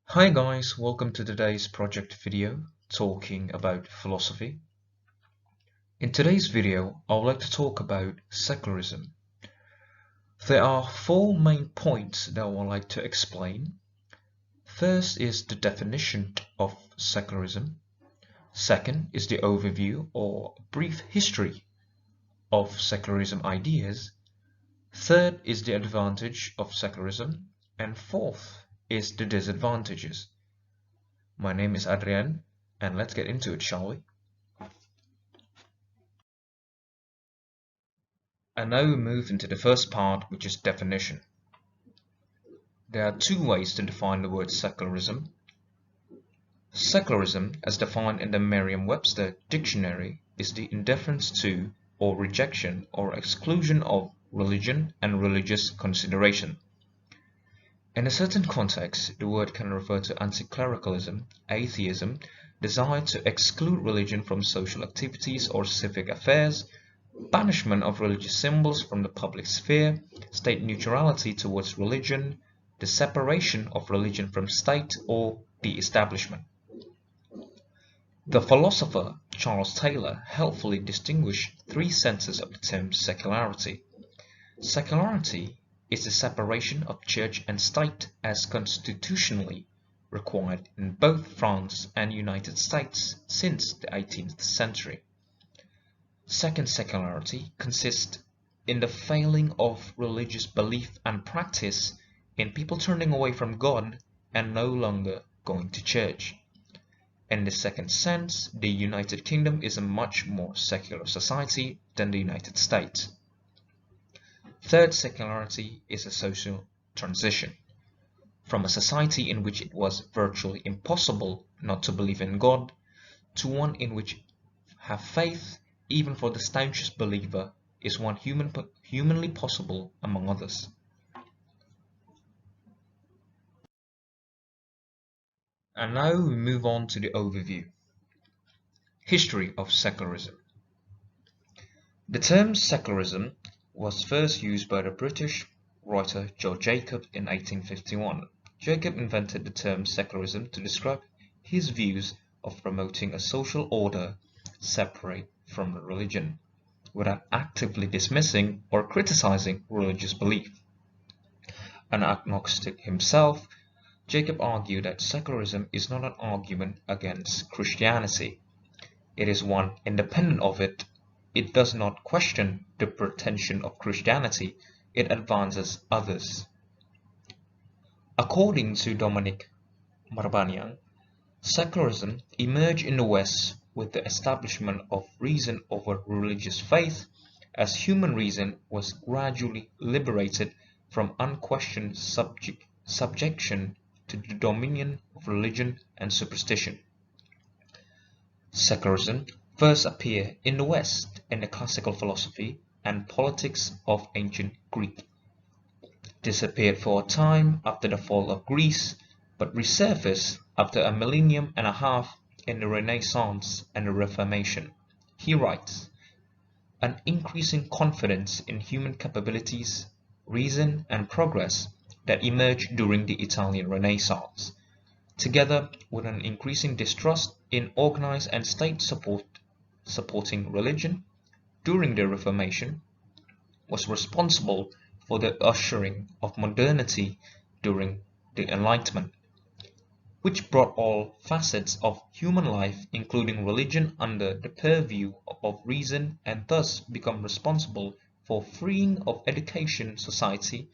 Hi guys, welcome to today's project video talking about philosophy. In today's video, I would like to talk about secularism. There are four main points that I would like to explain. First is the definition of secularism. Second is the overview or brief history of secularism ideas. Third is the advantage of secularism. And fourth is the disadvantages. My name is Adrian, and let's get into it, shall we? And now we move into the first part, which is definition. There are two ways to define the word secularism. Secularism, as defined in the Merriam-Webster dictionary, is the indifference to, or rejection or exclusion of religion and religious consideration. In a certain context, the word can refer to anti-clericalism, atheism, desire to exclude religion from social activities or civic affairs, banishment of religious symbols from the public sphere, state neutrality towards religion, the separation of religion from state, or the establishment. The philosopher Charles Taylor helpfully distinguished three senses of the term secularity. Secularity is the separation of church and state as constitutionally required in both France and United States since the 18th century. Second secularity consists in the failing of religious belief and practice, in people turning away from God and no longer going to church. In the second sense, the United Kingdom is a much more secular society than the United States. Third secularity is a social transition from a society in which it was virtually impossible not to believe in God to one in which have faith, even for the staunchest believer, is one humanly possible among others. And now we move on to the overview. History of secularism. The term secularism was first used by the British writer George Jacob in 1851. Jacob invented the term secularism to describe his views of promoting a social order separate from religion, without actively dismissing or criticizing religious belief. An agnostic himself, Jacob argued that secularism is not an argument against Christianity. It is one independent of it. It does not question the pretension of Christianity, it advances others. According to Dominic Marbanyang, secularism emerged in the West with the establishment of reason over religious faith, as human reason was gradually liberated from unquestioned subjection to the dominion of religion and superstition. Secularism first appeared in the West in the classical philosophy and politics of ancient Greek, disappeared for a time after the fall of Greece, but resurfaced after a millennium and a half in the Renaissance and the Reformation. He writes, "An increasing confidence in human capabilities, reason, and progress that emerged during the Italian Renaissance, together with an increasing distrust in organized and state supporting religion during the Reformation, was responsible for the ushering of modernity during the Enlightenment, which brought all facets of human life, including religion, under the purview of reason, and thus become responsible for freeing of education, society,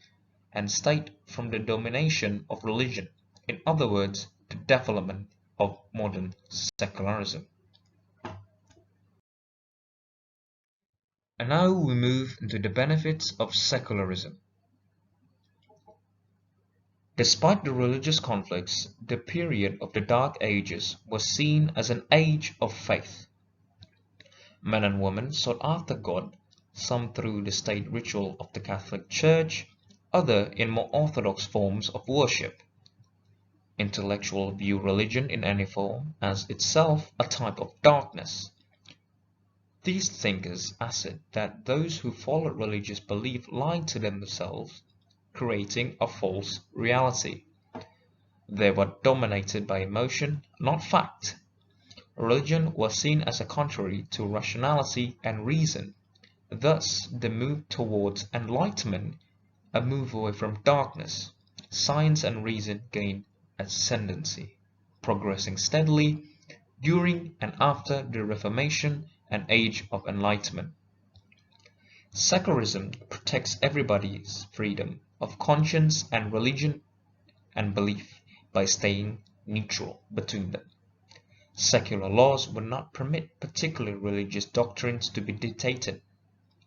and state from the domination of religion. In other words, the development of modern secularism." And now we move into the benefits of secularism. Despite the religious conflicts, the period of the Dark Ages was seen as an age of faith. Men and women sought after God, some through the state ritual of the Catholic Church, others in more orthodox forms of worship. Intellectuals view religion in any form as itself a type of darkness. These thinkers asserted that those who followed religious belief lied to themselves, creating a false reality. They were dominated by emotion, not fact. Religion was seen as a contrary to rationality and reason. Thus, the move towards enlightenment, a move away from darkness, science and reason gained ascendancy, progressing steadily during and after the Reformation and Age of Enlightenment. Secularism protects everybody's freedom of conscience and religion and belief by staying neutral between them. Secular laws would not permit particular religious doctrines to be dictated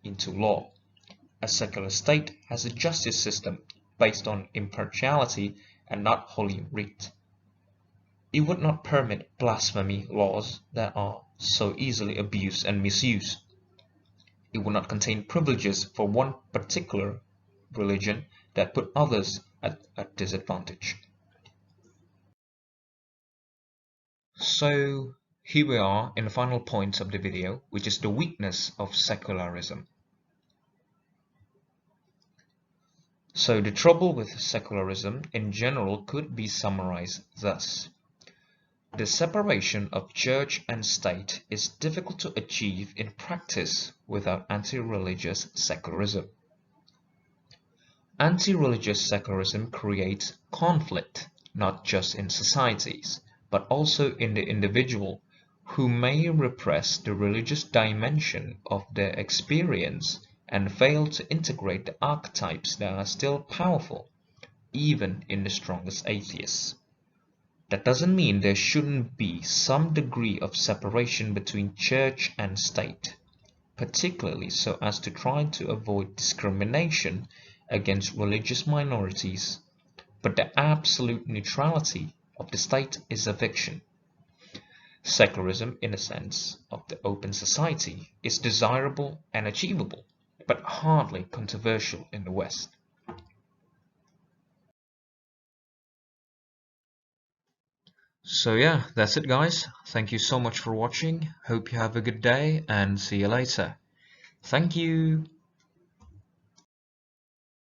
into law. A secular state has a justice system based on impartiality and not Holy Writ. It would not permit blasphemy laws that are so easily abused and misused. It would not contain privileges for one particular religion that put others at a disadvantage. So here we are in the final point of the video, which is the weakness of secularism. So the trouble with secularism in general could be summarized thus. The separation of church and state is difficult to achieve in practice without anti-religious secularism. Anti-religious secularism creates conflict, not just in societies, but also in the individual, who may repress the religious dimension of their experience and fail to integrate the archetypes that are still powerful, even in the strongest atheists. That doesn't mean there shouldn't be some degree of separation between church and state, particularly so as to try to avoid discrimination against religious minorities, but the absolute neutrality of the state is a fiction. Secularism, in the sense of the open society, is desirable and achievable, but hardly controversial in the West. So yeah, that's it guys. Thank you so much for watching. Hope you have a good day and see you later. Thank you.